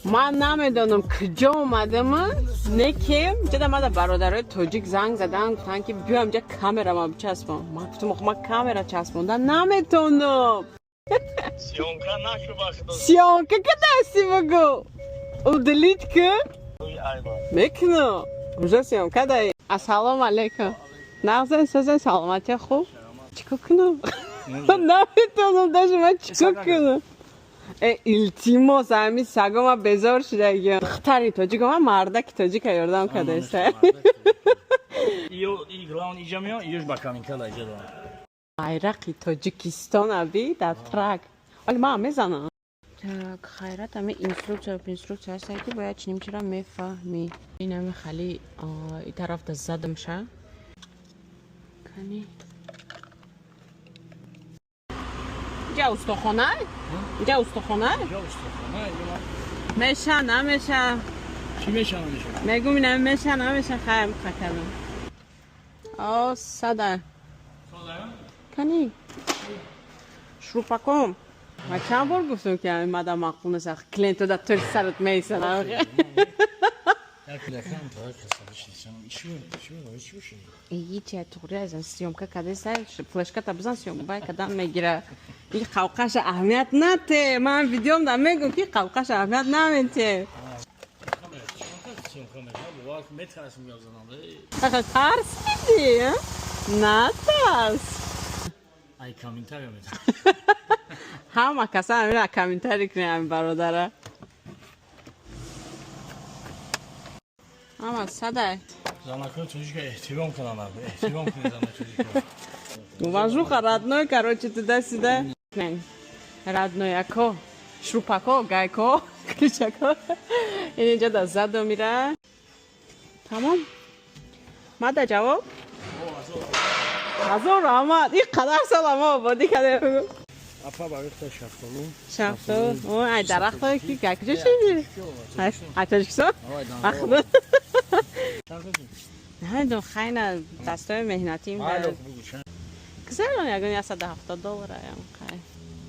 من نمیدونم کجا اومدم نه که جدا ما برادرای تاجیک زنگ زدن گفتن که بیا اینجا کامera ما بچسبون. من گفتم ما کامera چسبوندن نمیتونم. Syonka našu baš do... سیانکه که دستی بگو او دلیت که Ajmo. میکنم اونجا سیانکه دایی. السلام علیکم. نغزه سازه سلامتی خوب چیکار کنم نمیتونم داشت من چیکار کنم التیماس همین سگا ما بزار شده اگه دختری تاجیک ما مردک تاجیک یاردم کده ایسته I glavni iđem i još bakam in kada iđe do... bayrak Tacikistan abi در ترک ولی ما میزنم خیرت همه اینستروکتور هسته که باید چنیم چرا میفهمی این همه خیلی این طرف دست زده میشه کنی اینجا استخونه؟ اینجا استخونه؟ Gdje ustahana? میشه نمیشه Či mešano ništa? میگم این همه میشه نمیشه خیر مخکرم آه صدر کنی شروع ما چند بار گفتم که این مادر مقبول نسخ کلینتو دا تر سرت میسن هیچی توری از سیومکا کده سر فلشکا تا بزن سیومکا کدام میگیره این قوقش اهمیت نده من ویدیوم دا میگم که قوقش اهمیت نمیده ترس میدی نه ترس Aj komentarja mi da. همه کسا همین کامنتاری کنه همین برادره ama صدای Zanaklı çocuk ihtimam kanal abi. İhtimam kanal zanak çocuk. Уважуха, родной, короче, туда-сюда. Родной, ако, шрупако, гайко, кричако. И اینجا دا زدو میره. تمام. ماده جواب؟ Hazır Rahmat. İlk kadar salam آبادی کرده بگو. Apa barıkta şaftalı. شفتو. او ای درخت کی گکجه چی؟ اتاجیکسو؟ اخدا. نه دو خیلی دستای مهنتی Alo میده. bu geçen. Güzel ya gün $170 ya خیلی.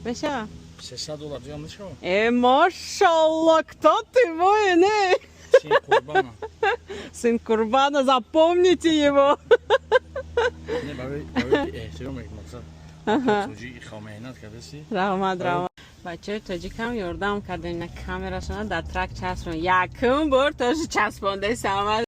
بشه. $60 yanlış ama. Maşallah тату мой, не? Sen kurban. Сын Курбана, запомните его. Ne böyle ihtimam etmekse. Çocuğu ikhameynat kadesi. رحمت بچه تاجیک هم یاردم کردن اینا کامراشون در ترک چسبون یکم بار تاش چسبونده سامد